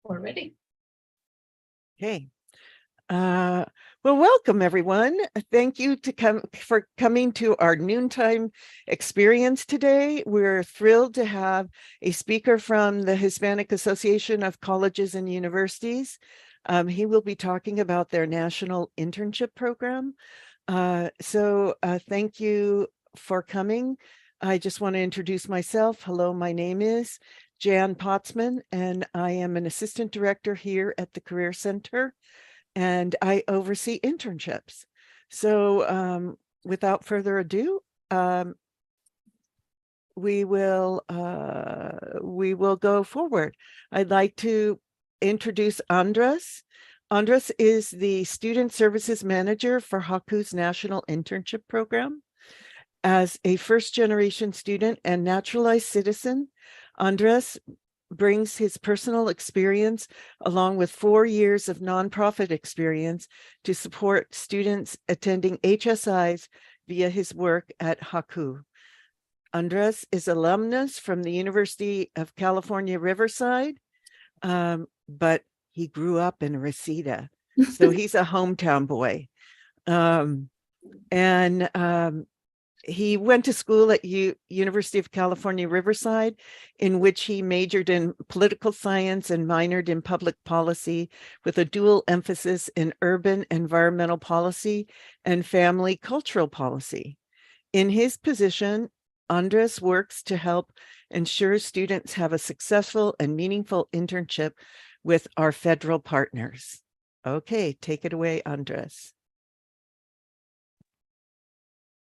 We're ready. Okay. Well, welcome everyone. Thank you for coming to our noontime experience today. We're thrilled to have a speaker from the Hispanic Association of Colleges and Universities. He will be talking about their national internship program. Thank you for coming. I just want to introduce myself. Hello, my name is Jan Potsman, and I am an assistant director here at the Career Center, and I oversee internships. So without further ado, we will go forward. I'd like to introduce Andres. Andres is the Student Services Manager for HACU's National Internship Program. As a first-generation student and naturalized citizen, Andres brings his personal experience along with 4 years of nonprofit experience to support students attending HSIs via his work at HACU. Andres is alumnus from the University of California, Riverside, but he grew up in Reseda, so he's a hometown boy. He went to school at University of California, Riverside, in which he majored in political science and minored in public policy with a dual emphasis in urban environmental policy and family cultural policy. In his position, Andres works to help ensure students have a successful and meaningful internship with our federal partners. Okay, take it away, Andres.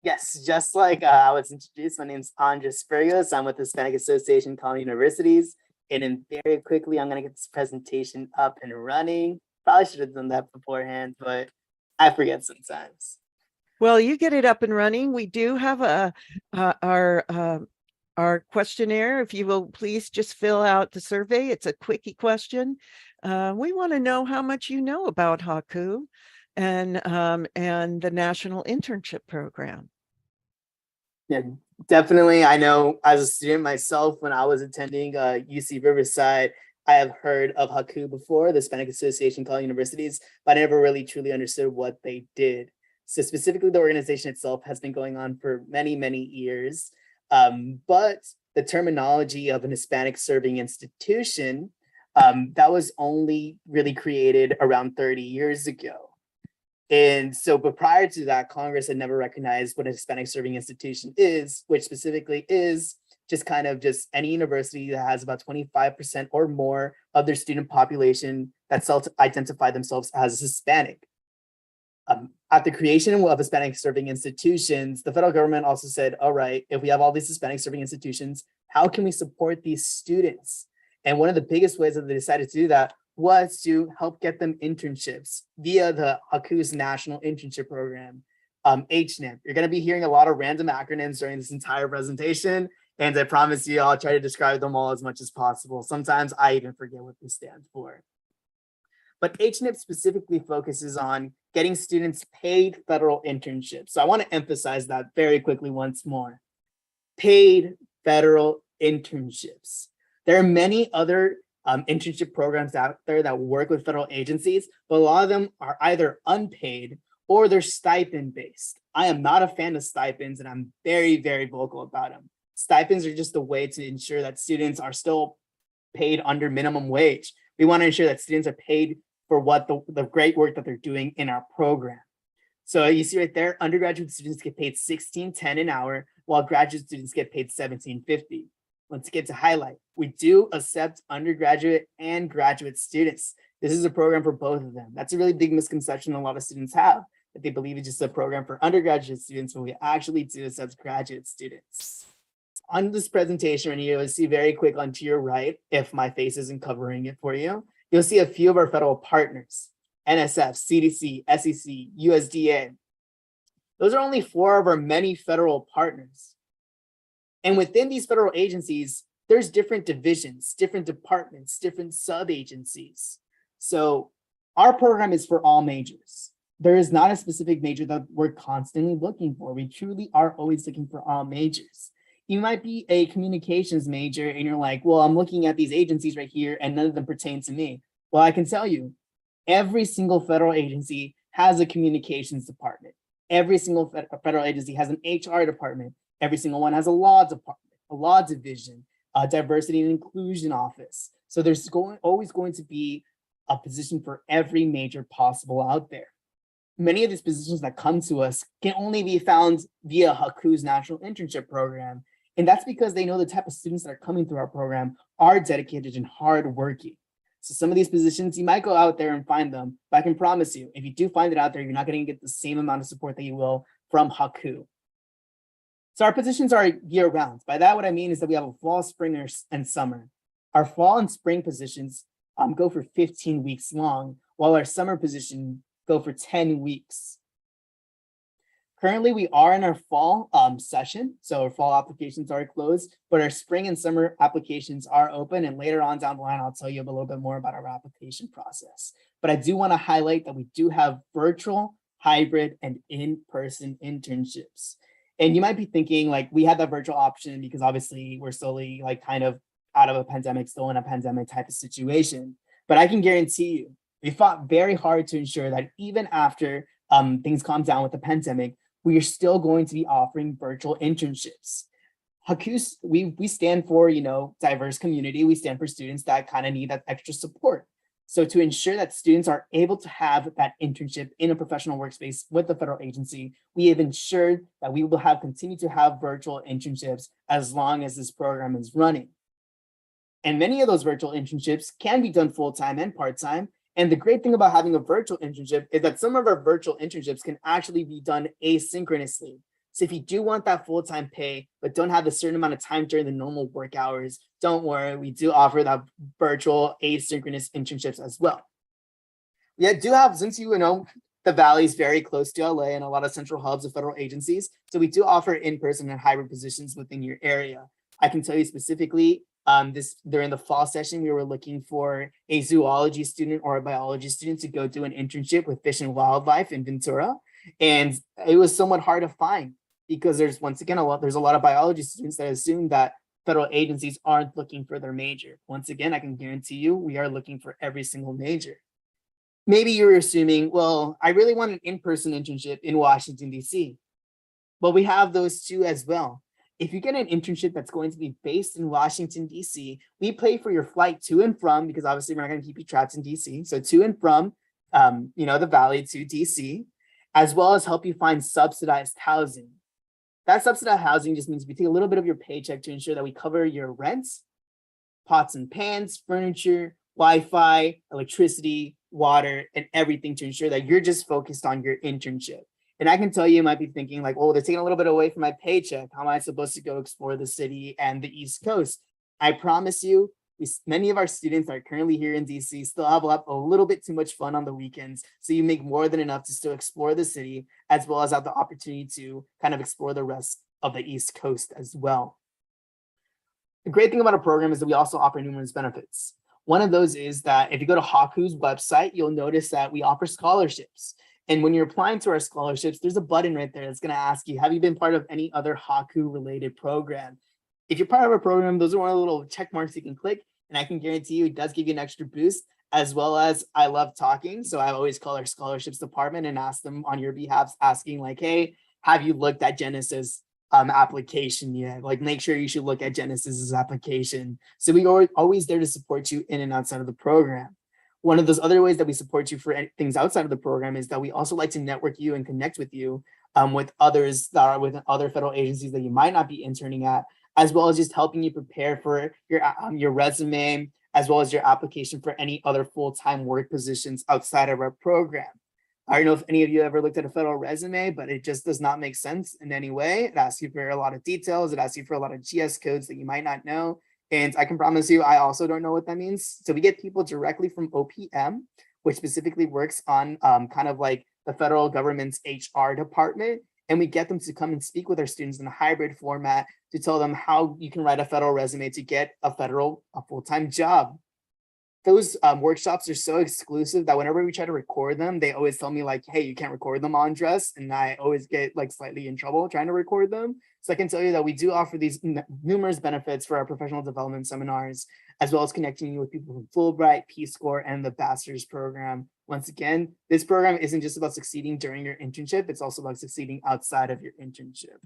Yes, just like I was introduced, my name is Andres Burgos. I'm with the Hispanic Association College Universities. And then very quickly, I'm going to get this presentation up and running. Probably should have done that beforehand, but I forget sometimes. Well, you get it up and running. We do have our questionnaire. If you will please just fill out the survey. It's a quickie question. We want to know how much you know about HACU and the National Internship Program. Yeah, definitely. I know as a student myself, when I was attending UC Riverside, I have heard of HACU before, the Hispanic Association College Universities, but I never really truly understood what they did. So specifically, the organization itself has been going on for many, many years. But the terminology of an Hispanic serving institution, that was only really created around 30 years ago. And so, but prior to that, Congress had never recognized what a Hispanic serving institution is, which specifically is just kind of just any university that has about 25% or more of their student population that self-identify themselves as Hispanic. At the creation of Hispanic serving institutions, the federal government also said, all right, if we have all these Hispanic serving institutions, how can we support these students? And one of the biggest ways that they decided to do that was to help get them internships via the HACU's National Internship Program, HNIP. You're going to be hearing a lot of random acronyms during this entire presentation, and I promise you I'll try to describe them all as much as possible. Sometimes I even forget what they stand for. But HNIP specifically focuses on getting students paid federal internships. So I want to emphasize that very quickly once more. Paid federal internships. There are many other internship programs out there that work with federal agencies, but a lot of them are either unpaid or they're stipend based. I am not a fan of stipends, and I'm very, very vocal about them. Stipends are just a way to ensure that students are still paid under minimum wage. We want to ensure that students are paid for what the great work that they're doing in our program. So you see right there, undergraduate students get paid $16.10 an hour, while graduate students get paid $17.50. Once again, to highlight, we do accept undergraduate and graduate students. This is a program for both of them. That's a really big misconception a lot of students have, that they believe it's just a program for undergraduate students, but we actually do accept graduate students. On this presentation, right here, you'll see very quick onto your right, if my face isn't covering it for you, you'll see a few of our federal partners: NSF, CDC, SEC, USDA. Those are only 4 of our many federal partners. And within these federal agencies, there's different divisions, different departments, different sub-agencies. So our program is for all majors. There is not a specific major that we're constantly looking for. We truly are always looking for all majors. You might be a communications major and you're like, well, I'm looking at these agencies right here and none of them pertain to me. Well, I can tell you, every single federal agency has a communications department. Every single federal agency has an HR department. Every single one has a law department, a law division, a diversity and inclusion office. So there's always going to be a position for every major possible out there. Many of these positions that come to us can only be found via HACU's National Internship Program. And that's because they know the type of students that are coming through our program are dedicated and hardworking. So some of these positions, you might go out there and find them, but I can promise you, if you do find it out there, you're not going to get the same amount of support that you will from HACU. So our positions are year round. By that, what I mean is that we have a fall, spring, and summer. Our fall and spring positions go for 15 weeks long, while our summer position go for 10 weeks. Currently, we are in our fall session, so our fall applications are closed, but our spring and summer applications are open, and later on down the line, I'll tell you a little bit more about our application process. But I do want to highlight that we do have virtual, hybrid, and in-person internships. And you might be thinking, like, we had that virtual option because obviously we're slowly like kind of out of a pandemic, still in a pandemic type of situation. But I can guarantee you, we fought very hard to ensure that even after things calm down with the pandemic, we are still going to be offering virtual internships. HACU, we stand for, diverse community. We stand for students that kind of need that extra support. So to ensure that students are able to have that internship in a professional workspace with the federal agency, we have ensured that we will continue to have virtual internships as long as this program is running. And many of those virtual internships can be done full-time and part-time. And the great thing about having a virtual internship is that some of our virtual internships can actually be done asynchronously. So if you do want that full-time pay, but don't have a certain amount of time during the normal work hours, don't worry, we do offer that virtual asynchronous internships as well. We do have, since the Valley is very close to LA and a lot of central hubs of federal agencies, so we do offer in-person and hybrid positions within your area. I can tell you specifically, during the fall session, we were looking for a zoology student or a biology student to go do an internship with Fish and Wildlife in Ventura. And it was somewhat hard to find because there's, once again, there's a lot of biology students that assume that federal agencies aren't looking for their major. Once again, I can guarantee you, we are looking for every single major. Maybe you're assuming, well, I really want an in-person internship in Washington, D.C. Well, we have those too as well. If you get an internship that's going to be based in Washington, D.C., we pay for your flight to and from, because obviously we're not going to keep you trapped in D.C. So to and from, the Valley to D.C., as well as help you find subsidized housing. That subsidized housing just means we take a little bit of your paycheck to ensure that we cover your rents, pots and pans, furniture, Wi-Fi, electricity, water, and everything to ensure that you're just focused on your internship. And I can tell you might be thinking like, oh, they're taking a little bit away from my paycheck. How am I supposed to go explore the city and the East Coast? I promise you, many of our students that are currently here in DC still have a little bit too much fun on the weekends. So you make more than enough to still explore the city, as well as have the opportunity to kind of explore the rest of the East Coast as well. The great thing about our program is that we also offer numerous benefits. One of those is that if you go to HACU's website, you'll notice that we offer scholarships. And when you're applying to our scholarships, there's a button right there that's going to ask you, have you been part of any other HACU related program? If you're part of a program, those are one of the little check marks you can click. And I can guarantee you it does give you an extra boost, as well as I love talking. So I always call our scholarships department and ask them on your behalf, asking like, hey, have you looked at Genesis application yet? Like, make sure you should look at Genesis's application. So we are always there to support you in and outside of the program. One of those other ways that we support you for things outside of the program is that we also like to network you and connect with you with others that are with other federal agencies that you might not be interning at, as well as just helping you prepare for your resume, as well as your application for any other full-time work positions outside of our program. I don't know if any of you ever looked at a federal resume, but it just does not make sense in any way. It asks you for a lot of details. It asks you for a lot of GS codes that you might not know. And I can promise you, I also don't know what that means. So we get people directly from OPM, which specifically works on kind of like the federal government's HR department. And we get them to come and speak with our students in a hybrid format to tell them how you can write a federal resume to get a full-time job. those workshops are so exclusive that whenever we try to record them, they always tell me like, hey, you can't record them, Andres. And I always get like slightly in trouble trying to record them. So I can tell you that we do offer these numerous benefits for our professional development seminars, as well as connecting you with people from Fulbright, Peace Corps, and the Bachelor's program. Once again, this program isn't just about succeeding during your internship, it's also about succeeding outside of your internship.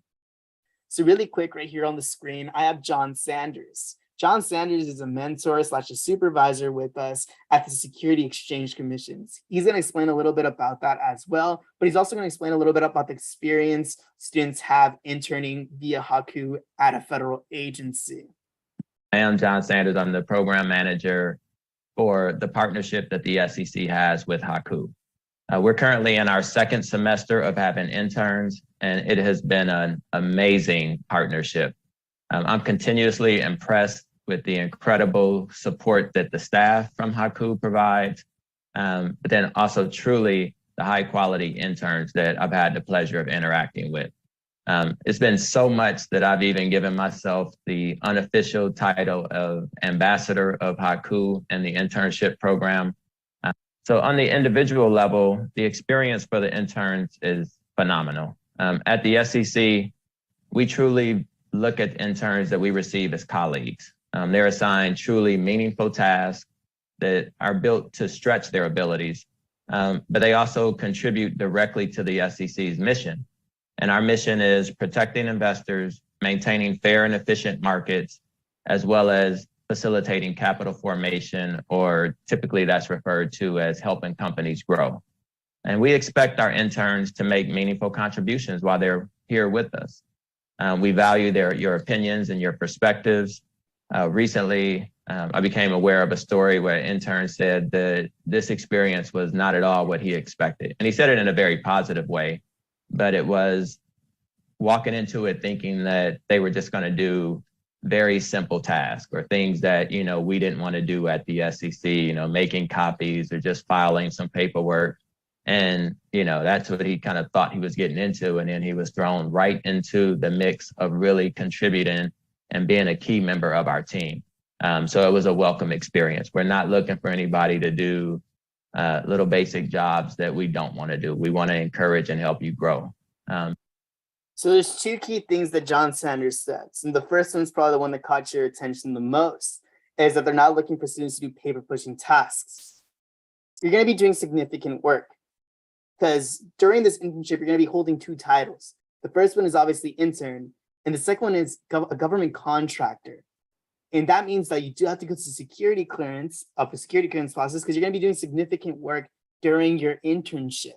So really quick, right here on the screen, I have John Sanders. John Sanders is a mentor / a supervisor with us at the Security Exchange Commissions. He's going to explain a little bit about that as well, but he's also going to explain a little bit about the experience students have interning via HACU at a federal agency. I am John Sanders. I'm the program manager for the partnership that the SEC has with HACU. We're currently in our second semester of having interns, and it has been an amazing partnership. I'm continuously impressed with the incredible support that the staff from HACU provides, but then also truly the high quality interns that I've had the pleasure of interacting with. It's been so much that I've even given myself the unofficial title of ambassador of HACU and the internship program. So on the individual level, the experience for the interns is phenomenal. At the SEC, we truly look at interns that we receive as colleagues. They're assigned truly meaningful tasks that are built to stretch their abilities, but they also contribute directly to the SEC's mission. And our mission is protecting investors, maintaining fair and efficient markets, as well as facilitating capital formation, or typically that's referred to as helping companies grow. And we expect our interns to make meaningful contributions while they're here with us. We value your opinions and your perspectives. Recently, I became aware of a story where an intern said that this experience was not at all what he expected. And he said it in a very positive way, but it was walking into it thinking that they were just going to do very simple tasks or things that, we didn't want to do at the SEC, making copies or just filing some paperwork. And, that's what he kind of thought he was getting into. And then he was thrown right into the mix of really contributing and being a key member of our team. So it was a welcome experience. We're not looking for anybody to do little basic jobs that we don't want to do. We want to encourage and help you grow. So there's two key things that John Sanders says. And the first one's probably the one that caught your attention the most, is that they're not looking for students to do paper pushing tasks. You're going to be doing significant work, because during this internship, you're going to be holding two titles. The first one is obviously intern, and the second one is a government contractor. And that means that you do have to go to security clearance, the security clearance process, because you're going to be doing significant work during your internship,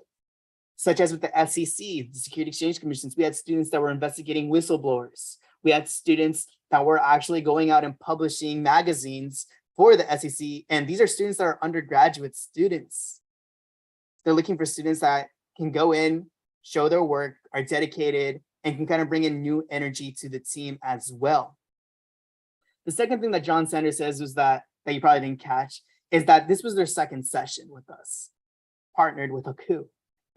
such as with the SEC, the Security Exchange Commissions. We had students that were investigating whistleblowers. We had students that were actually going out and publishing magazines for the SEC. And these are students that are undergraduate students. They're looking for students that can go in, show their work, are dedicated, and can kind of bring in new energy to the team as well. The second thing that John Sanders says was that you probably didn't catch, is that this was their second session with us, partnered with HACU.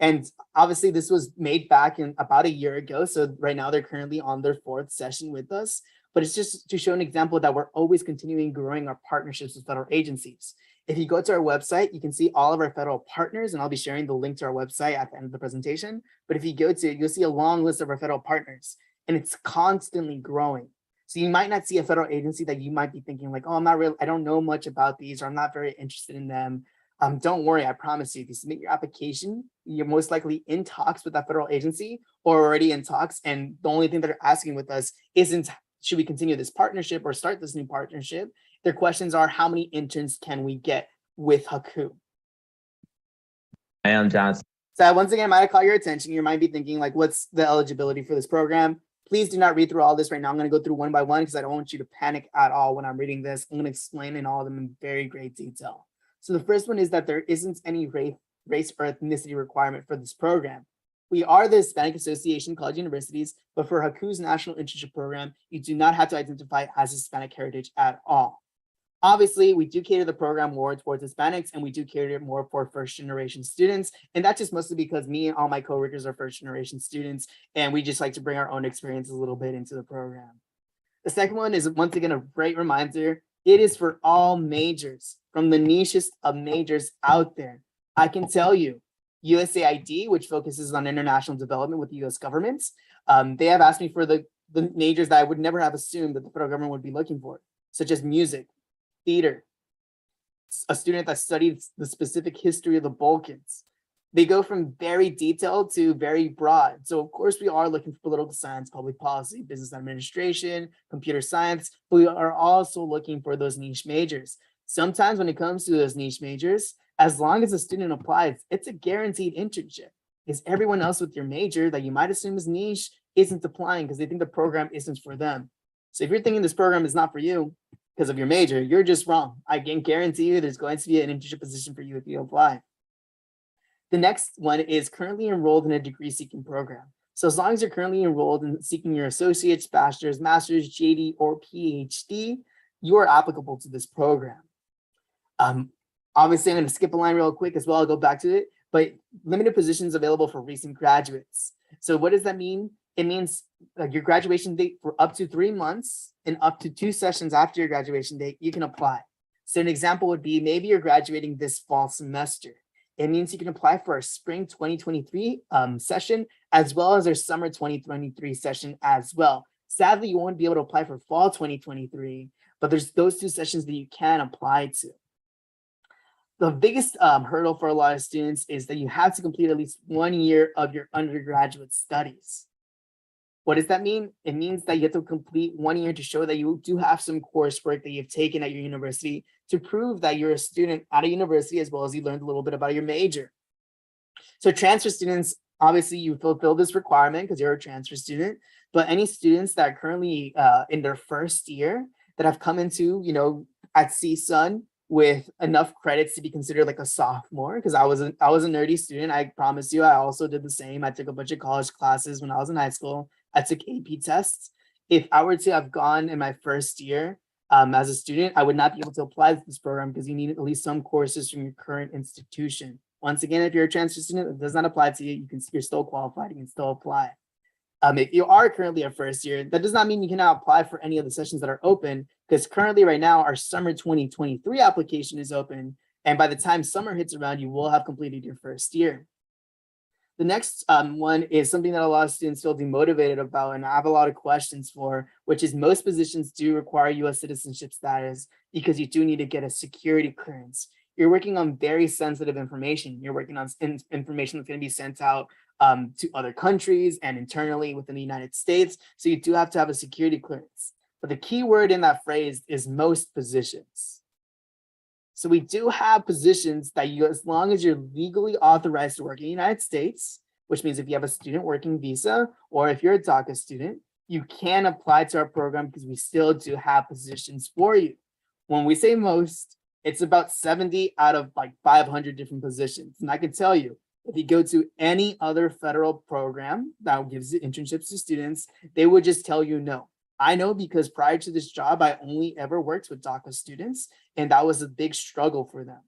And obviously this was made back in about a year ago. So right now they're currently on their fourth session with us, but it's just to show an example that we're always continuing growing our partnerships with federal agencies. If you go to our website, you can see all of our federal partners, and I'll be sharing the link to our website at the end of the presentation. But if you go to it, you'll see a long list of our federal partners, and it's constantly growing. So you might not see a federal agency that you might be thinking like, oh, I don't know much about these, or I'm not very interested in them. Don't worry, I promise you, if you submit your application, you're most likely in talks with that federal agency or already in talks. And the only thing that they're asking with us isn't, should we continue this partnership or start this new partnership? Their questions are, how many interns can we get with HACU? I am John. So once again, I might have caught your attention. You might be thinking like, what's the eligibility for this program? Please do not read through all this right now. I'm going to go through one by one because I don't want you to panic at all when I'm reading this. I'm going to explain in all of them in very great detail. So the first one is that there isn't any race or ethnicity requirement for this program. We are the Hispanic Association College Universities, but for HACU's National Internship Program, you do not have to identify as Hispanic heritage at all. Obviously, we do cater the program more towards Hispanics, and we do cater it more for first-generation students. And that's just mostly because me and all my coworkers are first-generation students, and we just like to bring our own experiences a little bit into the program. The second one is, once again, a great reminder It is for all majors, from the nichest of majors out there. I can tell you, USAID, which focuses on international development with the US government, they have asked me for the majors that I would never have assumed that the federal government would be looking for, such as music, theater, a student that studied the specific history of the Balkans. They go from very detailed to very broad. So of course we are looking for political science, public policy, business administration, computer science, but we are also looking for those niche majors. Sometimes when it comes to those niche majors, as long as a student applies, it's a guaranteed internship. Because everyone else with your major that you might assume is niche isn't applying because they think the program isn't for them. So if you're thinking this program is not for you because of your major, you're just wrong. I can guarantee you there's going to be an internship position for you if you apply. The next one is currently enrolled in a degree seeking program. So as long as you're currently enrolled in seeking your associate's, bachelor's, master's, JD, or PhD, you are applicable to this program. Obviously, I'm going to skip a line real quick as well. I'll go back to it, but limited positions available for recent graduates. So what does that mean? It means your graduation date for up to 3 months and up to 2 sessions after your graduation date, you can apply. So an example would be maybe you're graduating this fall semester. It means you can apply for our spring 2023 session, as well as our summer 2023 session as well. Sadly, you won't be able to apply for fall 2023, but there's those 2 sessions that you can apply to. The biggest hurdle for a lot of students is that you have to complete at least 1 year of your undergraduate studies. What does that mean? It means that you have to complete 1 year to show that you do have some coursework that you've taken at your university to prove that you're a student at a university, as well as you learned a little bit about your major. So transfer students, obviously you fulfill this requirement because you're a transfer student, but any students that are currently in their first year that have come into, at CSUN with enough credits to be considered like a sophomore, because I was a nerdy student. I promise you, I also did the same. I took a bunch of college classes when I was in high school. I took AP tests. If I were to have gone in my first year as a student, I would not be able to apply to this program because you need at least some courses from your current institution. Once again, if you're a transfer student, it does not apply to you. You're still qualified. You can still apply. If you are currently a first year, that does not mean you cannot apply for any of the sessions that are open, because currently right now our summer 2023 application is open. And by the time summer hits around, you will have completed your first year. The next one is something that a lot of students feel demotivated about, and I have a lot of questions for, which is most positions do require US citizenship status because you do need to get a security clearance. You're working on very sensitive information. You're working on information that's going to be sent out to other countries and internally within the United States. So you do have to have a security clearance. But the key word in that phrase is most positions. So we do have positions that you, as long as you're legally authorized to work in the United States, which means if you have a student working visa, or if you're a DACA student, you can apply to our program because we still do have positions for you. When we say most, it's about 70 out of like 500 different positions. And I can tell you, if you go to any other federal program that gives internships to students, they would just tell you no. I know because prior to this job, I only ever worked with DACA students, and that was a big struggle for them.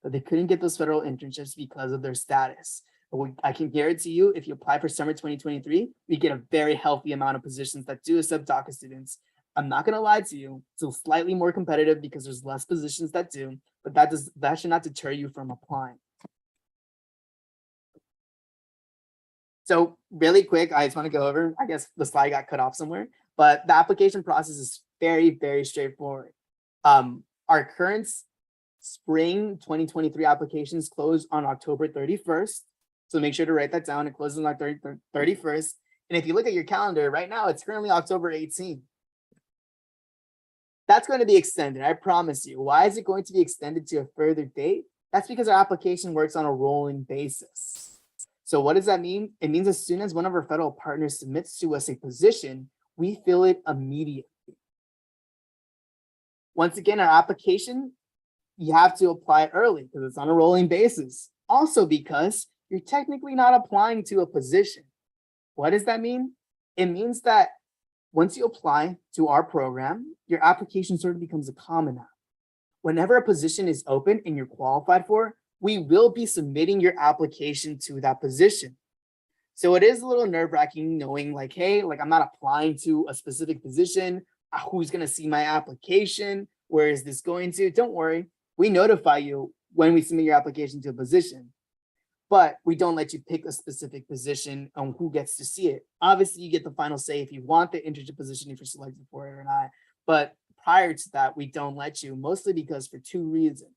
But they couldn't get those federal internships because of their status. But I can guarantee you, if you apply for summer 2023, we get a very healthy amount of positions that do accept DACA students. I'm not going to lie to you, it's slightly more competitive because there's less positions that do, but that should not deter you from applying. So really quick, I just want to go over, I guess the slide got cut off somewhere, but the application process is very, very straightforward. Our current spring 2023 applications close on October 31st. So make sure to write that down. It closes on October 31st. And if you look at your calendar right now, it's currently October 18th. That's going to be extended, I promise you. Why is it going to be extended to a further date? That's because our application works on a rolling basis. So what does that mean? It means as soon as one of our federal partners submits to us a position, we fill it immediately. Once again, our application, you have to apply early because it's on a rolling basis. Also because you're technically not applying to a position. What does that mean? It means that once you apply to our program, your application sort of becomes a common app. Whenever a position is open and you're qualified for, we will be submitting your application to that position. So it is a little nerve-wracking knowing like, hey, like I'm not applying to a specific position. Who's going to see my application? where is this going to? Don't worry, we notify you when we submit your application to a position, but we don't let you pick a specific position on who gets to see it. Obviously, you get the final say if you want the internship position, if you're selected for it or not. But prior to that, we don't let you, mostly because for two reasons.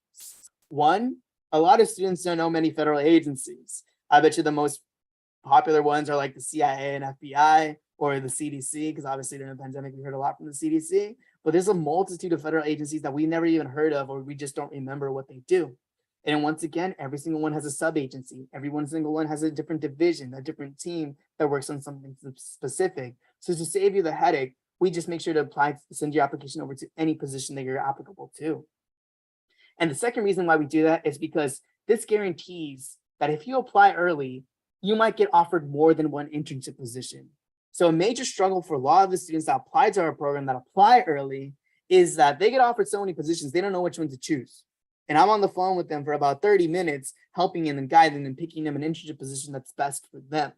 One, a lot of students don't know many federal agencies. I bet you the most popular ones are like the CIA and FBI or the CDC, because obviously during the pandemic, we heard a lot from the CDC, but there's a multitude of federal agencies that we never even heard of, or we just don't remember what they do. And once again, every single one has a sub-agency. Every single one has a different division, a different team that works on something specific. So to save you the headache, we just make sure to send your application over to any position that you're applicable to. And the second reason why we do that is because this guarantees that if you apply early, you might get offered more than one internship position. So a major struggle for a lot of the students that apply to our program that apply early is that they get offered so many positions, they don't know which one to choose. And I'm on the phone with them for about 30 minutes, helping them and guiding them and picking them an internship position that's best for them.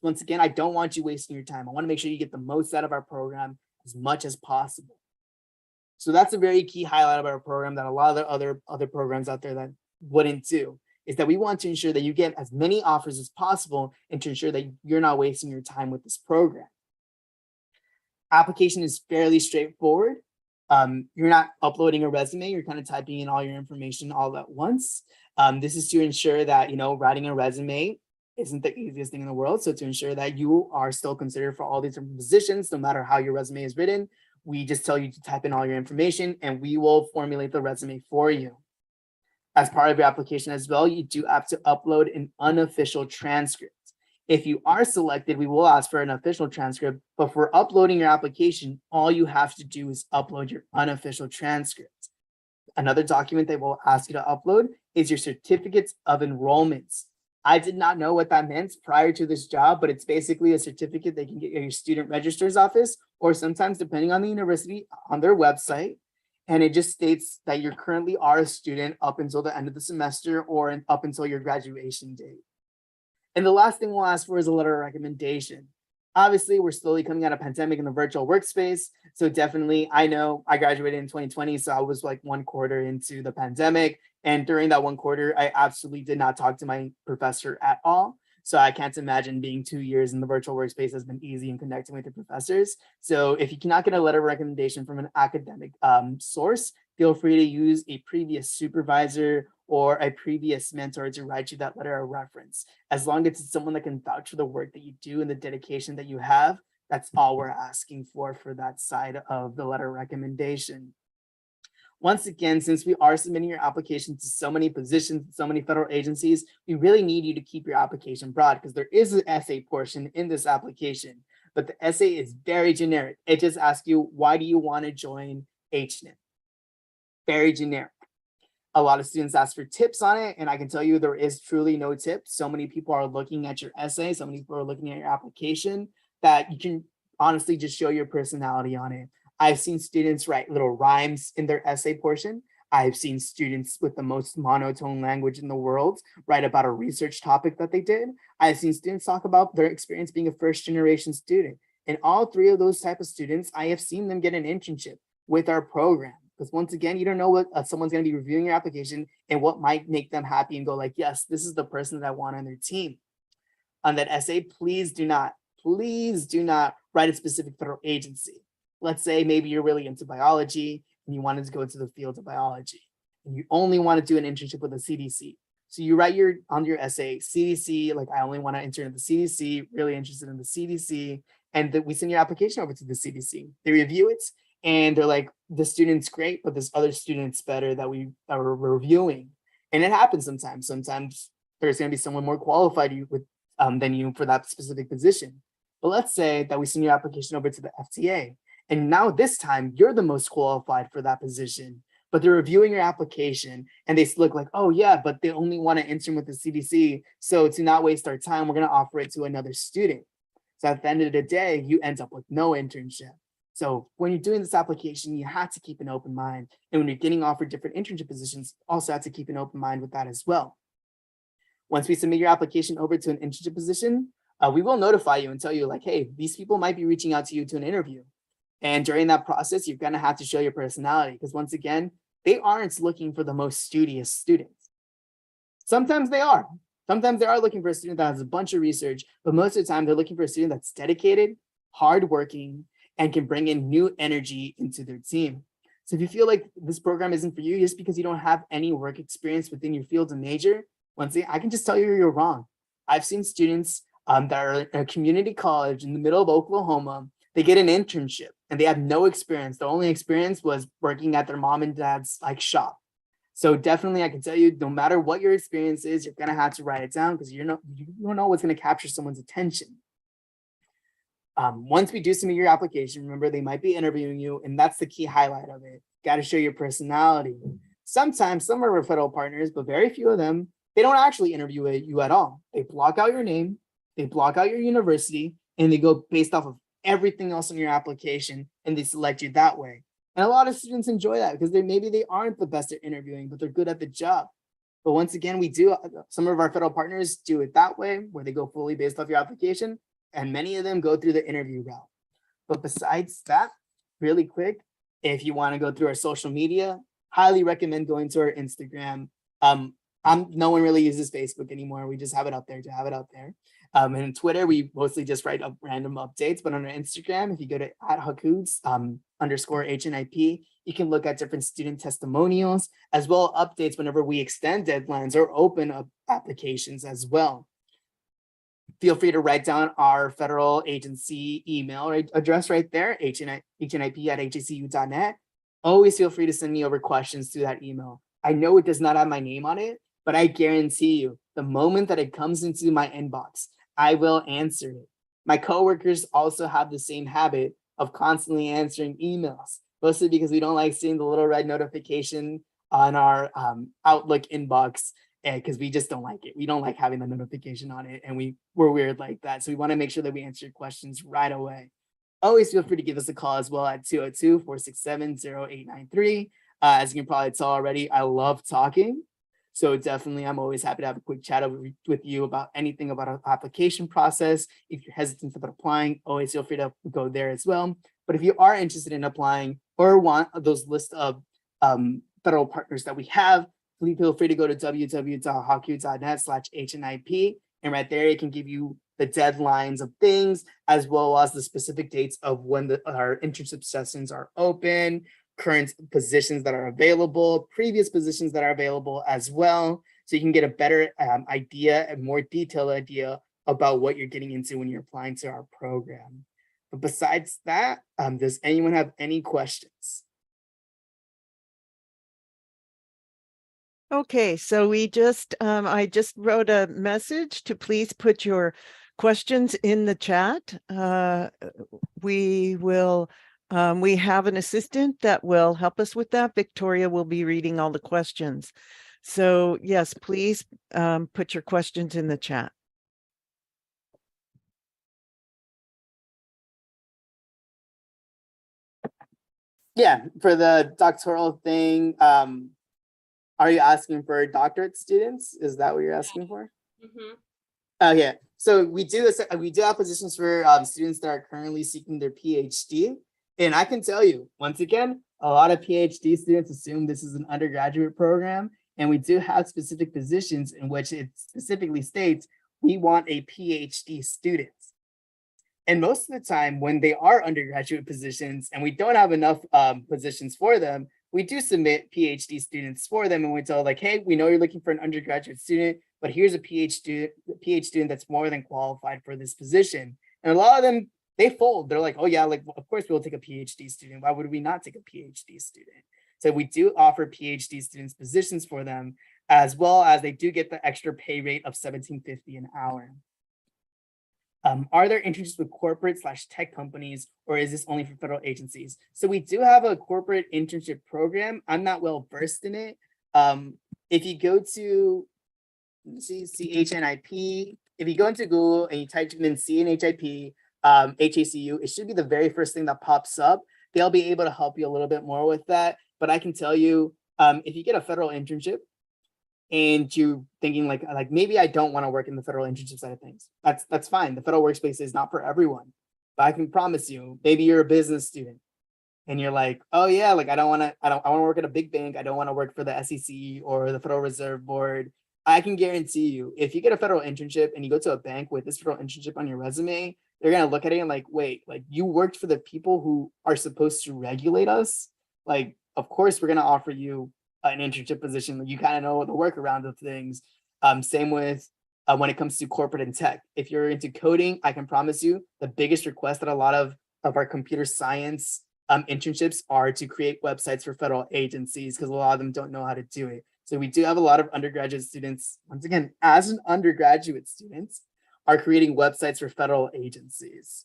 Once again, I don't want you wasting your time. I want to make sure you get the most out of our program as much as possible. So that's a very key highlight of our program that a lot of the other programs out there that wouldn't do, is that we want to ensure that you get as many offers as possible and to ensure that you're not wasting your time with this program. Application is fairly straightforward. You're not uploading a resume, you're kind of typing in all your information all at once. This is to ensure that, writing a resume isn't the easiest thing in the world. So to ensure that you are still considered for all these different positions, no matter how your resume is written, we just tell you to type in all your information and we will formulate the resume for you. As part of your application as well, you do have to upload an unofficial transcript. If you are selected, we will ask for an official transcript, but for uploading your application, all you have to do is upload your unofficial transcript. Another document they will ask you to upload is your certificates of enrollments. I did not know what that meant prior to this job, but it's basically a certificate they can get at your student registrar's office, or sometimes depending on the university on their website. And it just states that you currently are a student up until the end of the semester or up until your graduation date. And the last thing we'll ask for is a letter of recommendation. Obviously, we're slowly coming out of pandemic in the virtual workspace. So definitely, I know I graduated in 2020, so I was like 1 quarter into the pandemic. And during that 1 quarter, I absolutely did not talk to my professor at all. So I can't imagine being 2 years in the virtual workspace has been easy in connecting with your professors. So if you cannot get a letter of recommendation from an academic source, feel free to use a previous supervisor or a previous mentor to write you that letter of reference. As long as it's someone that can vouch for the work that you do and the dedication that you have, that's all we're asking for that side of the letter of recommendation. Once again, since we are submitting your application to so many positions, so many federal agencies, we really need you to keep your application broad because there is an essay portion in this application, but the essay is very generic. It just asks you, why do you want to join HNIP? Very generic. A lot of students ask for tips on it, and I can tell you there is truly no tips. So many people are looking at your essay, so many people are looking at your application that you can honestly just show your personality on it. I've seen students write little rhymes in their essay portion. I've seen students with the most monotone language in the world write about a research topic that they did. I've seen students talk about their experience being a first-generation student. And all three of those type of students, I have seen them get an internship with our program. Because once again, you don't know what someone's going to be reviewing your application and what might make them happy and go like, yes, this is the person that I want on their team. On that essay, please do not write a specific federal agency. Let's say maybe you're really into biology and you wanted to go into the field of biology and you only want to do an internship with the CDC. So you write on your essay, CDC, like I only want to intern at the CDC, really interested in the CDC. And we send your application over to the CDC. They review it and they're like, the student's great, but this other student's better that we are reviewing. And it happens sometimes. Sometimes there's going to be someone more qualified than you for that specific position. But let's say that we send your application over to the FTA. And now this time you're the most qualified for that position, but they're reviewing your application and they look like, oh yeah, but they only want to intern with the CDC. So to not waste our time, we're going to offer it to another student. So at the end of the day, you end up with no internship. So when you're doing this application, you have to keep an open mind. And when you're getting offered different internship positions, you also have to keep an open mind with that as well. Once we submit your application over to an internship position, we will notify you and tell you like, hey, these people might be reaching out to you to an interview. And during that process, you're going to have to show your personality because once again, they aren't looking for the most studious students. Sometimes they are. Sometimes they are looking for a student that has a bunch of research, but most of the time they're looking for a student that's dedicated, hardworking, and can bring in new energy into their team. So if you feel like this program isn't for you just because you don't have any work experience within your field of major, once again, I can just tell you you're wrong. I've seen students that are in a community college in the middle of Oklahoma. They get an internship and they have no experience. The only experience was working at their mom and dad's shop. So definitely I can tell you, no matter what your experience is, you're gonna have to write it down because you don't know what's gonna capture someone's attention. Once we do submit your application, remember they might be interviewing you, and that's the key highlight of it. Got to show your personality. Sometimes some of our federal partners, but very few of them, they don't actually interview you at all. They block out your name, they block out your university, and they go based off of everything else in your application, and they select you that way. And a lot of students enjoy that because maybe they aren't the best at interviewing, but they're good at the job. But once again, some of our federal partners do it that way, where they go fully based off your application, and many of them go through the interview route. But besides that, really quick, if you want to go through our social media, highly recommend going to our Instagram. No one really uses Facebook anymore. We just have it up there to have it up there. And Twitter, we mostly just write up random updates. But on our Instagram, if you go to @HACU _HNIP, you can look at different student testimonials as well as updates whenever we extend deadlines or open up applications as well. Feel free to write down our federal agency email address right there, hnip@hacu.net. Always feel free to send me over questions through that email. I know it does not have my name on it, but I guarantee you, the moment that it comes into my inbox, I will answer it. My coworkers also have the same habit of constantly answering emails, mostly because we don't like seeing the little red notification on our Outlook inbox, because we just don't like it. We don't like having the notification on it, and we're weird like that. So we want to make sure that we answer your questions right away. Always feel free to give us a call as well at 202-467-0893. As you can probably tell already, I love talking. So definitely, I'm always happy to have a quick chat with you about anything about our application process. If you're hesitant about applying, always feel free to go there as well. But if you are interested in applying or want those list of federal partners that we have, please feel free to go to www.hacu.net/HNIP. And right there, it can give you the deadlines of things, as well as the specific dates of when our internship sessions are open, current positions that are available, previous positions that are available as well. So you can get a better idea, a more detailed idea about what you're getting into when you're applying to our program. But besides that, does anyone have any questions? Okay, so I just wrote a message to please put your questions in the chat. We have an assistant that will help us with that. Victoria will be reading all the questions. So yes, please put your questions in the chat. Yeah, for the doctoral thing, are you asking for doctorate students? Is that what you're asking for? Yeah. So we do have positions for students that are currently seeking their PhD. And I can tell you, once again, a lot of PhD students assume this is an undergraduate program. And we do have specific positions in which it specifically states we want a PhD student. And most of the time when they are undergraduate positions and we don't have enough positions for them, we do submit PhD students for them, and we tell like, hey, we know you're looking for an undergraduate student, but here's a PhD student that's more than qualified for this position. And a lot of them, they fold. They're like, oh yeah, like of course we'll take a PhD student. Why would we not take a PhD student? So we do offer PhD students positions for them, as well as they do get the extra pay rate of $17.50 an hour. Are there internships with corporate/tech companies, or is this only for federal agencies? So we do have a corporate internship program. I'm not well versed in it. If you go to CHNIP, if you go into Google and you type in CNHIP, HACU, it should be the very first thing that pops up. They'll be able to help you a little bit more with that. But I can tell you, if you get a federal internship, and you're thinking like maybe I don't want to work in the federal internship side of things, that's fine. The federal workspace is not for everyone, but I can promise you, maybe you're a business student, and you're like, oh yeah, like I want to work at a big bank. I don't want to work for the SEC or the Federal Reserve Board. I can guarantee you, if you get a federal internship and you go to a bank with this federal internship on your resume, they're going to look at it and like, wait, like you worked for the people who are supposed to regulate us. Like, of course, we're going to offer you an internship position. You kind of know the workaround of things. Same with when it comes to corporate and tech. If you're into coding, I can promise you the biggest request that a lot of our computer science internships are to create websites for federal agencies, because a lot of them don't know how to do it. So we do have a lot of undergraduate students, once again, as an undergraduate students, are creating websites for federal agencies.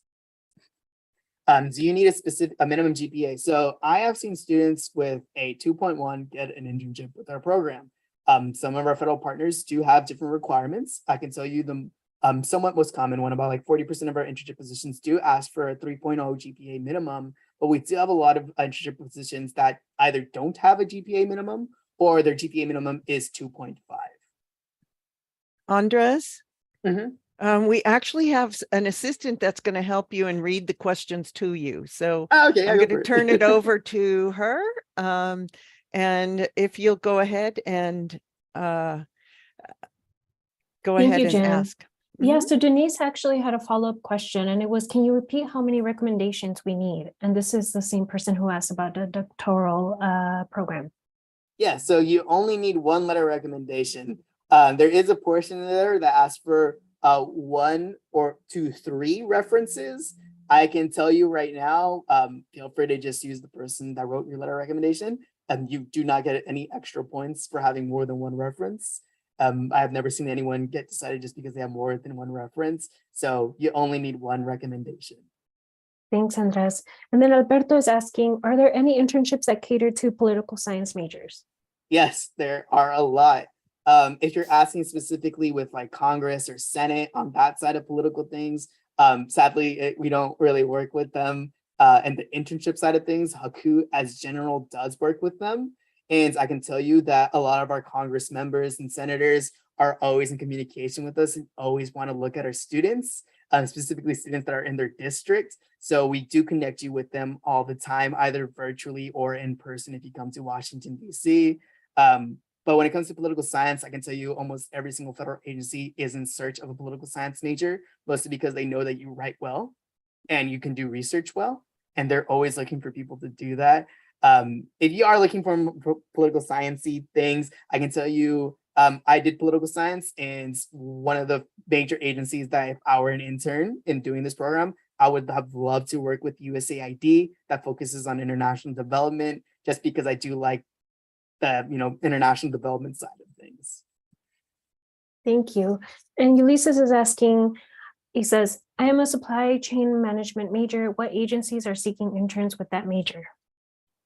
Do you need a minimum GPA? So I have seen students with a 2.1 get an internship with our program. Some of our federal partners do have different requirements. I can tell you the somewhat most common one, about like 40% of our internship positions do ask for a 3.0 GPA minimum, but we do have a lot of internship positions that either don't have a GPA minimum or their GPA minimum is 2.5. Andres? Mm-hmm. We actually have an assistant that's going to help you and read the questions to you. So Okay, I'm going to turn it over to her. And if you'll go ahead and Thank you, Jen. ask. Yeah, so Denise actually had a follow-up question, and it was, can you repeat how many recommendations we need? And this is the same person who asked about the doctoral program. Yeah, so you only need one letter recommendation. There is a portion there that asks for 1 or 2, 3 references. I can tell you right now, feel free to just use the person that wrote your letter recommendation, and you do not get any extra points for having more than one reference. I have never seen anyone get decided just because they have more than one reference. So you only need one recommendation. Thanks, Andres. And then Alberto is asking, are there any internships that cater to political science majors? Yes, there are a lot. If you're asking specifically with like Congress or Senate on that side of political things, sadly, we don't really work with them. And the internship side of things, HACU as general does work with them. And I can tell you that a lot of our Congress members and senators are always in communication with us and always want to look at our students, specifically students that are in their district. So we do connect you with them all the time, either virtually or in person if you come to Washington, D.C. But when it comes to political science, I can tell you almost every single federal agency is in search of a political science major, mostly because they know that you write well and you can do research well. And they're always looking for people to do that. If you are looking for political sciencey things, I can tell you, I did political science, and one of the major agencies that if I were an intern in doing this program, I would have loved to work with USAID that focuses on international development, just because I do like the international development side of things. Thank you. And Ulysses is asking, he says, I am a supply chain management major. What agencies are seeking interns with that major?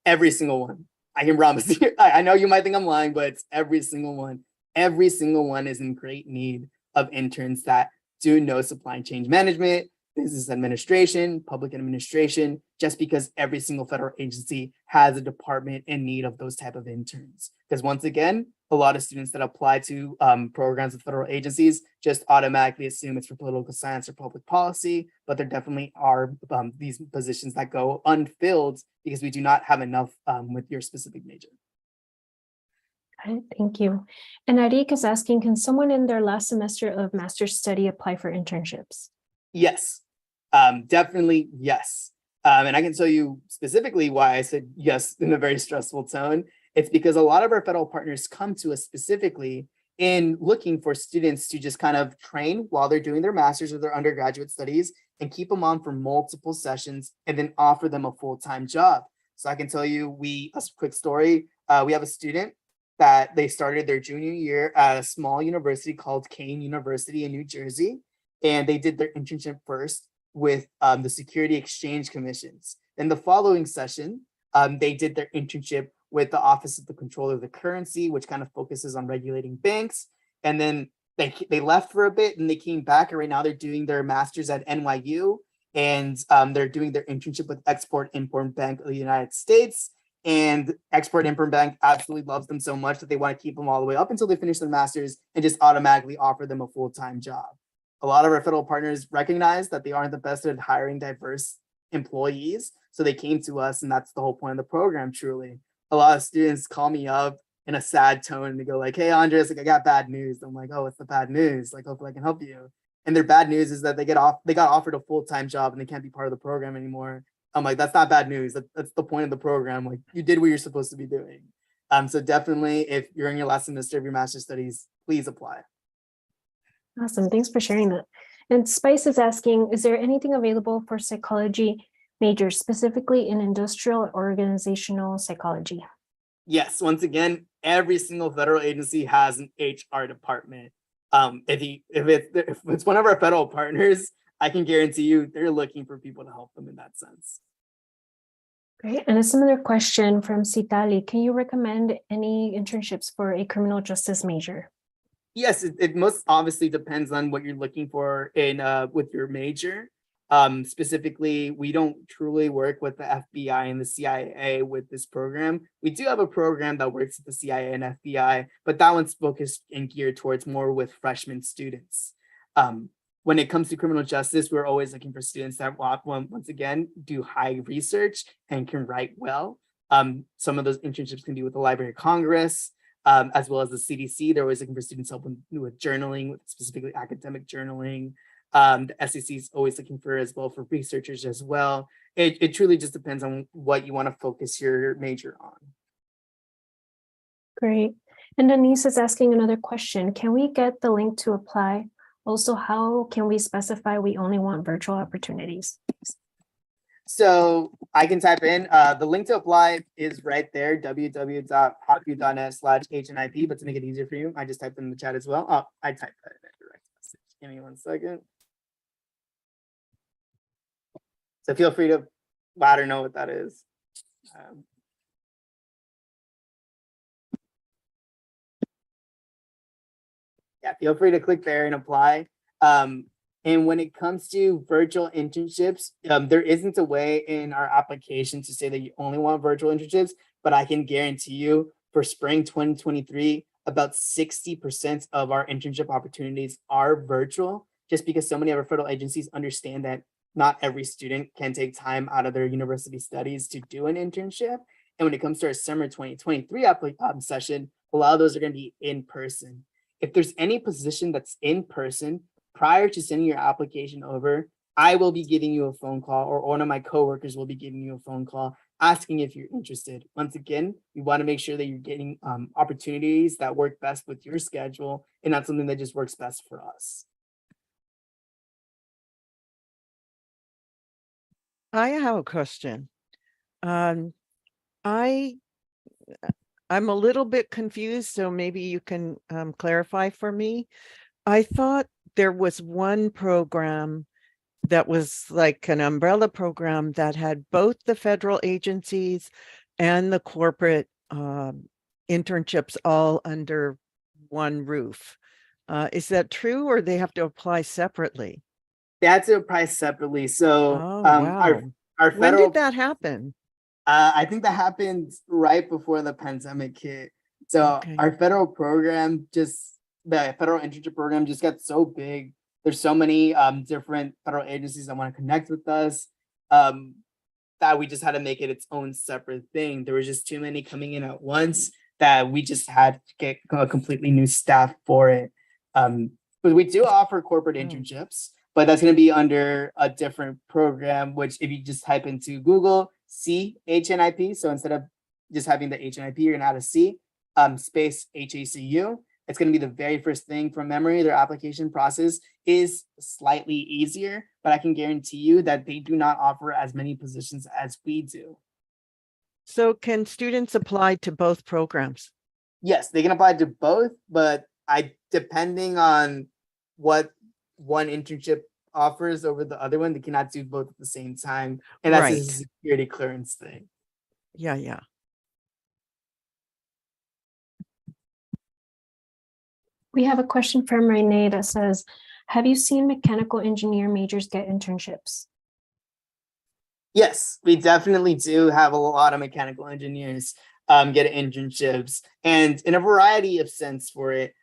Every single one. I can promise you. I know you might think I'm lying, but it's every single one. Every single one is in great need of interns that do know supply chain management, business administration, public administration, just because every single federal agency has a department in need of those type of interns. Because once again, a lot of students that apply to programs with federal agencies just automatically assume it's for political science or public policy, but there definitely are these positions that go unfilled because we do not have enough with your specific major. Thank you. And Arik is asking, can someone in their last semester of master's study apply for internships? Yes, definitely yes. And I can tell you specifically why I said yes in a very stressful tone. It's because a lot of our federal partners come to us specifically in looking for students to just kind of train while they're doing their master's or their undergraduate studies and keep them on for multiple sessions and then offer them a full-time job. So I can tell you, a quick story. We have a student that they started their junior year at a small university called Kane University in New Jersey. And they did their internship first with the Security Exchange Commissions. In the following session, they did their internship with the Office of the Controller of the Currency, which kind of focuses on regulating banks. And then they left for a bit and they came back, and right now they're doing their master's at NYU, and they're doing their internship with Export-Import Bank of the United States. And Export-Import Bank absolutely loves them so much that they want to keep them all the way up until they finish their master's and just automatically offer them a full-time job. A lot of our federal partners recognize that they aren't the best at hiring diverse employees. So they came to us, and that's the whole point of the program, truly. A lot of students call me up in a sad tone and they go like, hey, Andres, like I got bad news. I'm like, oh, what's the bad news? Like, hopefully I can help you. And their bad news is that they got offered a full-time job and they can't be part of the program anymore. I'm like, that's not bad news. That's the point of the program. Like, you did what you're supposed to be doing. So definitely, if you're in your last semester of your master's studies, please apply. Awesome. Thanks for sharing that. And Spice is asking, is there anything available for psychology majors, specifically in industrial or organizational psychology? Yes, once again, every single federal agency has an HR department. If it's one of our federal partners, I can guarantee you they're looking for people to help them in that sense. Great. And a similar question from Sitali. Can you recommend any internships for a criminal justice major? Yes, it most obviously depends on what you're looking for in with your major. Specifically, we don't truly work with the FBI and the CIA with this program. We do have a program that works with the CIA and FBI, but that one's focused and geared towards more with freshman students. When it comes to criminal justice, we're always looking for students that once again do high research and can write well. Some of those internships can be with the Library of Congress, as well as the CDC. They're always looking for students helping with journaling, with specifically academic journaling. The SEC is always looking for as well for researchers as well. It truly just depends on what you want to focus your major on. Great. And Denise is asking another question. Can we get the link to apply? Also, how can we specify we only want virtual opportunities? So I can type in, the link to apply is right there, www.hacu.net/HNIP, but to make it easier for you, I just typed in the chat as well. Oh, I typed that in the direct message. Give me 1 second. So feel free to let her know what that is. Yeah, feel free to click there and apply. And when it comes to virtual internships, there isn't a way in our application to say that you only want virtual internships, but I can guarantee you for spring 2023, about 60% of our internship opportunities are virtual, just because so many of our federal agencies understand that not every student can take time out of their university studies to do an internship. And when it comes to our summer 2023 session, a lot of those are going to be in person. If there's any position that's in person, prior to sending your application over, I will be giving you a phone call, or one of my coworkers will be giving you a phone call asking if you're interested. Once again, we want to make sure that you're getting opportunities that work best with your schedule and not something that just works best for us. I have a question. I'm a little bit confused, so maybe you can clarify for me. I thought there was one program that was like an umbrella program that had both the federal agencies and the corporate internships all under one roof. Is that true, or they have to apply separately? They had to apply separately. So wow. Our When federal, did that happen? I think that happened right before the pandemic hit. So Okay. our federal program the federal internship program just got so big. There's so many different federal agencies that want to connect with us that we just had to make it its own separate thing. There was just too many coming in at once that we just had to get a completely new staff for it. But we do offer corporate internships, but that's going to be under a different program, which if you just type into Google, CHNIP, so instead of just having the HNIP, you're going to add a C, space HACU. It's going to be the very first thing from memory. Their application process is slightly easier, but I can guarantee you that they do not offer as many positions as we do. So can students apply to both programs? Yes, they can apply to both, but depending on what one internship offers over the other one, they cannot do both at the same time. And that's a security clearance thing. Yeah. We have a question from Renee that says, have you seen mechanical engineer majors get internships? Yes, we definitely do have a lot of mechanical engineers get internships, and in a variety of sense for it.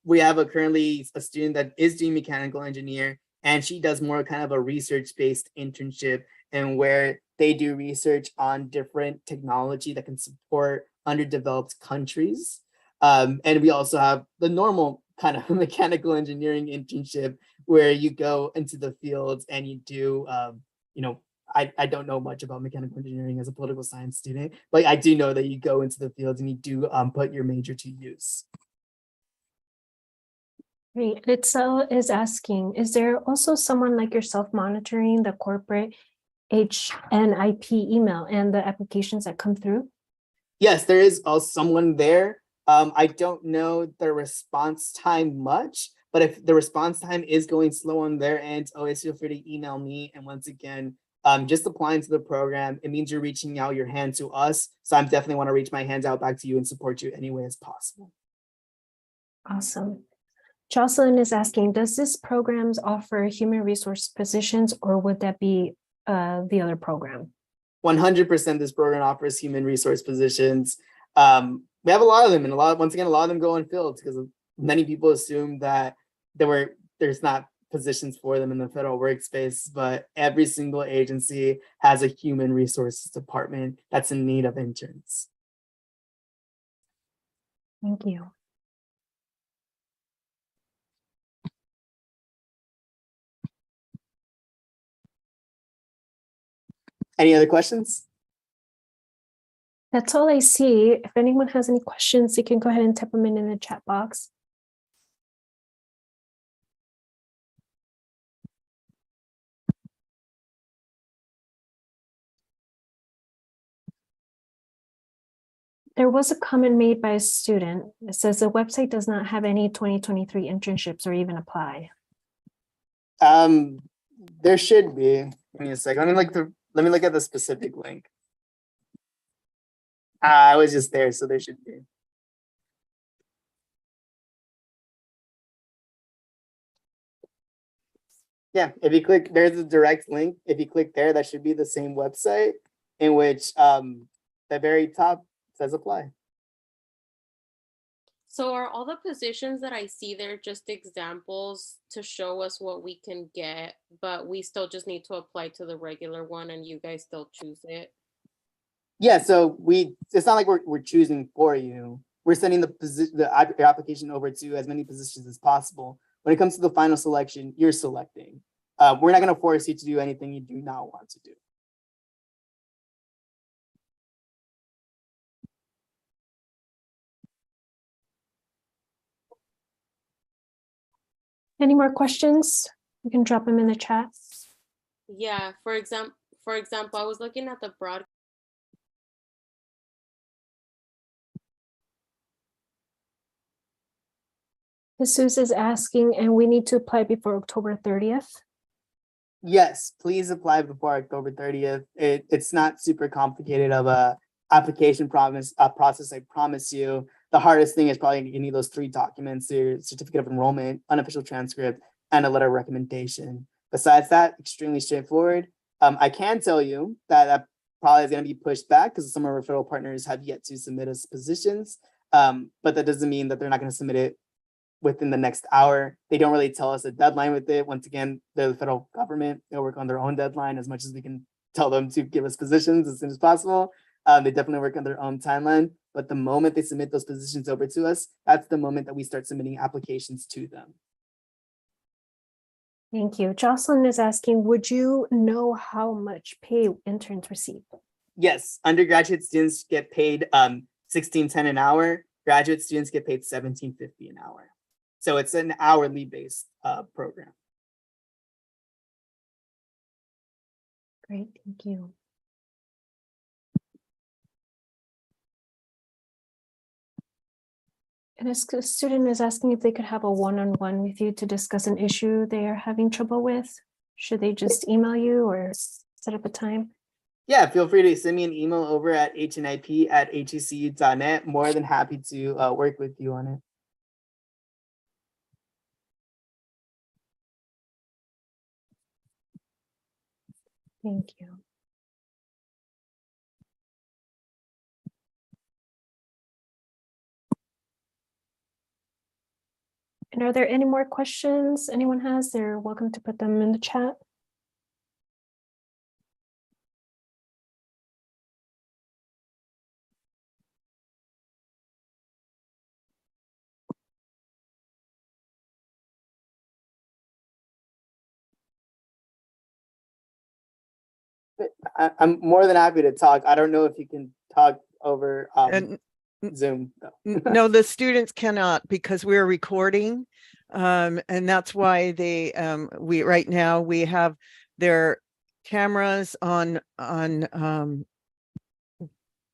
We have currently a student that is doing mechanical engineer, and she does more kind of a research-based internship, and where they do research on different technology that can support underdeveloped countries. And we also have the normal kind of mechanical engineering internship where you go into the fields and you do, I don't know much about mechanical engineering as a political science student, but I do know that you go into the fields and you do put your major to use. Great. Itzel is asking, is there also someone like yourself monitoring the corporate HNIP email and the applications that come through? Yes, there is also someone there. I don't know the response time much, but if the response time is going slow on their end, always feel free to email me. And once again, just applying to the program, it means you're reaching out your hand to us. So I'm definitely want to reach my hands out back to you and support you any way as possible. Awesome. Jocelyn is asking, does this programs offer human resource positions or would that be the other program? 100% this program offers human resource positions. We have a lot of them, and once again, a lot of them go unfilled because many people assume that there's not positions for them in the federal workspace, but every single agency has a human resources department that's in need of interns. Thank you. Any other questions? That's all I see. If anyone has any questions, you can go ahead and type them in the chat box. There was a comment made by a student. It says the website does not have any 2023 internships or even apply. There should be. Give me a second. Let me look at the specific link. I was just there, so there should be. Yeah, if you click, there's a direct link. If you click there, that should be the same website in which the very top says apply. So are all the positions that I see there just examples to show us what we can get, but we still just need to apply to the regular one and you guys still choose it? Yeah, so it's not like we're choosing for you. We're sending your application over to as many positions as possible. When it comes to the final selection, you're selecting. We're not going to force you to do anything you do not want to do. Any more questions? You can drop them in the chat. Yeah, for example, I was looking at the broad. Jesus is asking, and we need to apply before October 30th. Yes, please apply before October 30th. It's not super complicated of a application process, I promise you. The hardest thing is probably you need those 3 documents: your certificate of enrollment, unofficial transcript, and a letter of recommendation. Besides that, extremely straightforward. I can tell you that probably is going to be pushed back because some of our federal partners have yet to submit us positions. But that doesn't mean that they're not going to submit it within the next hour. They don't really tell us a deadline with it. Once again, they're the federal government. They'll work on their own deadline as much as we can tell them to give us positions as soon as possible. They definitely work on their own timeline. But the moment they submit those positions over to us, that's the moment that we start submitting applications to them. Thank you. Jocelyn is asking, would you know how much pay interns receive? Yes, undergraduate students get paid $16.10 an hour. Graduate students get paid $17.50 an hour. So it's an hourly based program. Great, thank you. And a student is asking if they could have a one-on-one with you to discuss an issue they are having trouble with. Should they just email you or set up a time? Yeah, feel free to send me an email over at hnip@hecu.net. More than happy to work with you on it. Thank you. And are there any more questions anyone has? They're welcome to put them in the chat. I'm more than happy to talk. I don't know if you can talk over And Zoom. though. no, the students cannot because we're recording. And that's why we right now we have their cameras on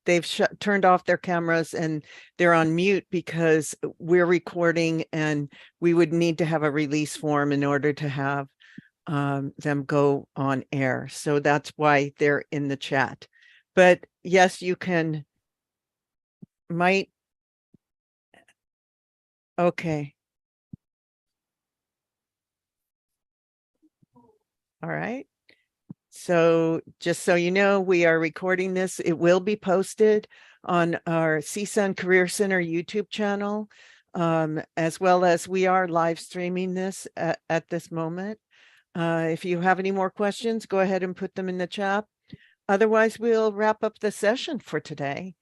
they've turned off their cameras and they're on mute because we're recording and we would need to have a release form in order to have them go on air. So that's why they're in the chat. But yes, you can, okay. All right. So just so you know, we are recording this. It will be posted on our CSUN Career Center YouTube channel, as well as we are live streaming this at this moment. If you have any more questions, go ahead and put them in the chat. Otherwise, we'll wrap up the session for today.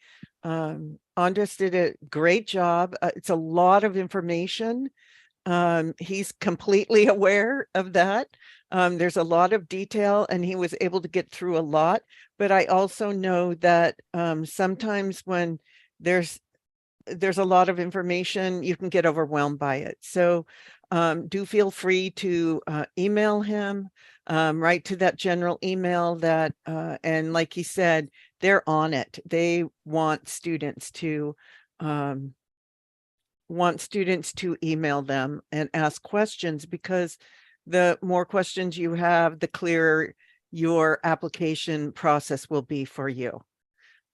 Andres did a great job. It's a lot of information. He's completely aware of that. There's a lot of detail and he was able to get through a lot, but I also know that sometimes when there's a lot of information, you can get overwhelmed by it. So do feel free to email him, write to that general email that, and like he said, they're on it. They want students to email them and ask questions, because the more questions you have, the clearer your application process will be for you.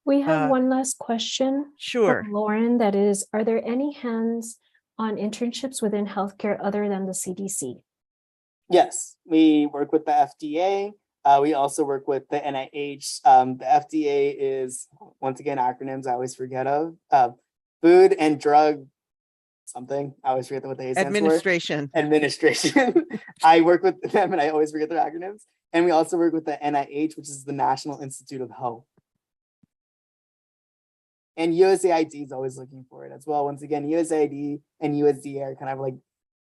We have one last question. Sure. From Lauren, that is, are there any hands on internships within healthcare other than the CDC? Yes, we work with the FDA. We also work with the NIH. The FDA is, once again, acronyms I always forget of. Food and Drug something. I always forget what the A stands Administration. for. Administration. I work with them and I always forget their acronyms. And we also work with the NIH, which is the National Institute of Health. And USAID is always looking for it as well. Once again, USAID and USDA are kind of like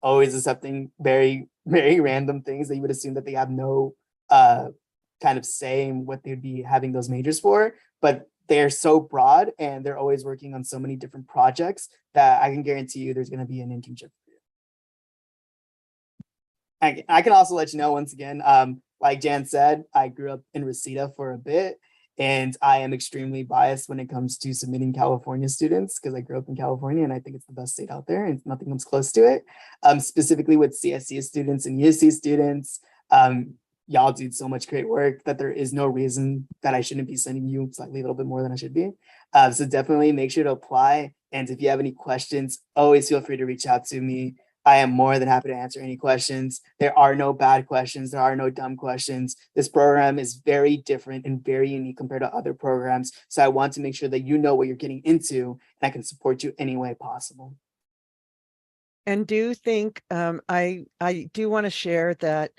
always accepting very, very random things that you would assume that they have no kind of say in what they'd be having those majors for. But they're so broad and they're always working on so many different projects that I can guarantee you there's going to be an internship for you. I can also let you know, once again, like Jan said, I grew up in Reseda for a bit, and I am extremely biased when it comes to submitting California students because I grew up in California and I think it's the best state out there and nothing comes close to it. Specifically with CSU students and UC students, y'all do so much great work that there is no reason that I shouldn't be sending you slightly a little bit more than I should be. So definitely make sure to apply. And if you have any questions, always feel free to reach out to me. I am more than happy to answer any questions. There are no bad questions. There are no dumb questions. This program is very different and very unique compared to other programs. So I want to make sure that you know what you're getting into and I can support you any way possible. And do think, I do want to share that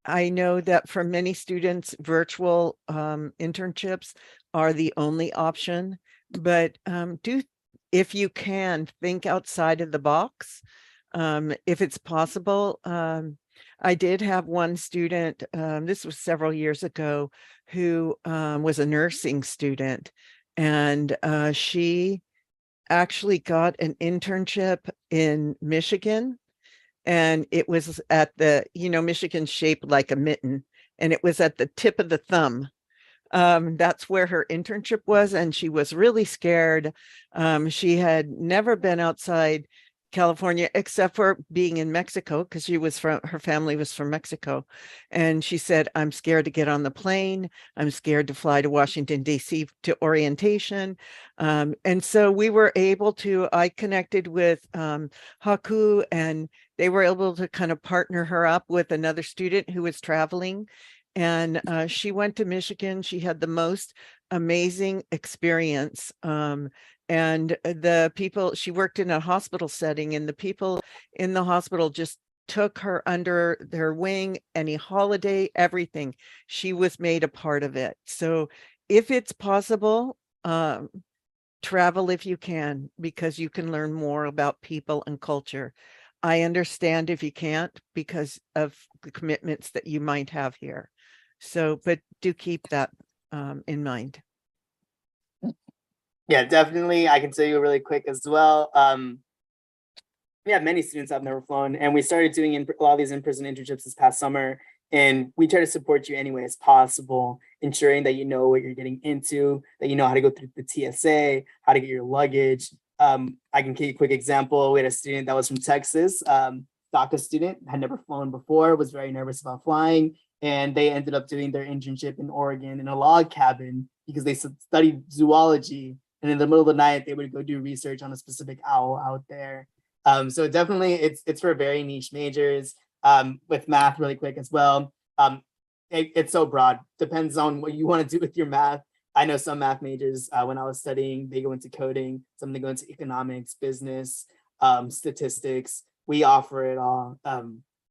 I know that for many students, virtual internships are the only option, but if you can, think outside of the box. If it's possible. I did have one student, this was several years ago, who was a nursing student, and she actually got an internship in Michigan. And it was at the, Michigan's shaped like a mitten, and it was at the tip of the thumb. That's where her internship was, and she was really scared. She had never been outside California except for being in Mexico, because her family was from Mexico. And she said, I'm scared to get on the plane. I'm scared to fly to Washington, D.C. to orientation. And so I connected with HACU, and they were able to kind of partner her up with another student who was traveling. And she went to Michigan. She had the most amazing experience. And she worked in a hospital setting, and the people in the hospital just took her under their wing. Any holiday, everything, she was made a part of it. So if it's possible, travel if you can, because you can learn more about people and culture. I understand if you can't because of the commitments that you might have here. So, but do keep that in mind. Yeah, definitely. I can tell you really quick as well. We have many students that have never flown, and we started doing a lot of these in-person internships this past summer. And we try to support you any way as possible, ensuring that you know what you're getting into, that you know how to go through the TSA, how to get your luggage. I can give you a quick example. We had a student that was from Texas, DACA student, had never flown before, was very nervous about flying, and they ended up doing their internship in Oregon in a log cabin because they studied zoology. And in the middle of the night, they would go do research on a specific owl out there. So definitely it's for very niche majors. With math really quick as well. It's so broad, depends on what you want to do with your math. I know some math majors, when I was studying, they go into coding, some they go into economics, business, statistics. We offer it all.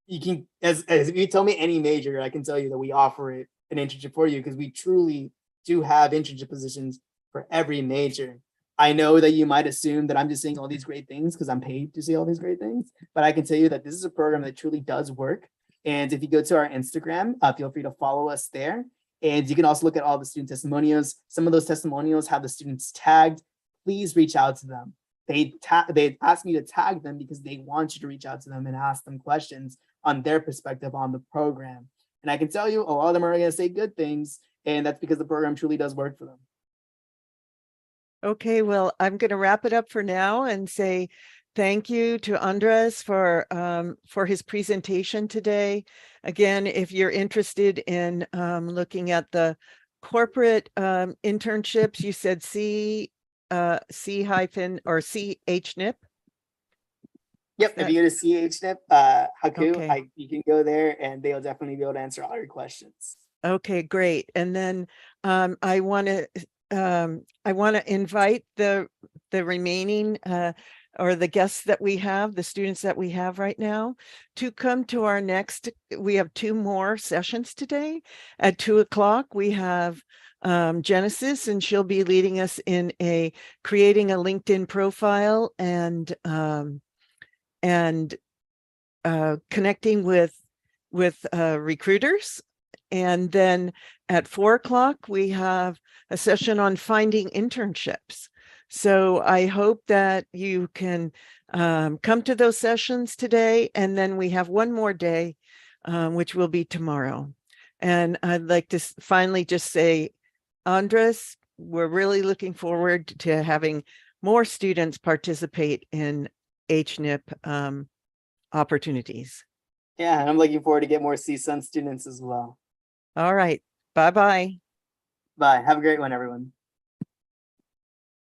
You can, as if you tell me any major, I can tell you that we offer it an internship for you because we truly do have internship positions for every major. I know that you might assume that I'm just saying all these great things because I'm paid to say all these great things, but I can tell you that this is a program that truly does work. And if you go to our Instagram, feel free to follow us there. And you can also look at all the student testimonials. Some of those testimonials have the students tagged. Please reach out to them. They asked me to tag them because they want you to reach out to them and ask them questions on their perspective on the program. And I can tell you a lot of them are going to say good things, and that's because the program truly does work for them. Okay, well, I'm going to wrap it up for now and say thank you to Andres for his presentation today. Again, if you're interested in looking at the corporate internships, you said CHNIP. Yep, if you go to CHNIP, HACU, Okay. you can go there and they'll definitely be able to answer all your questions. Okay, great. And then I want to invite the remaining or the guests that we have, the students that we have right now, to come to our next. We have 2 more sessions today. At 2:00, we have Genesis, and she'll be leading us in creating a LinkedIn profile and connecting with recruiters. And then at 4:00, we have a session on finding internships. So I hope that you can come to those sessions today. And then we have one more day, which will be tomorrow. And I'd like to finally just say, Andres, we're really looking forward to having more students participate in HNIP opportunities. Yeah, and I'm looking forward to get more CSUN students as well. All right. Bye-bye. Bye. Have a great one, everyone.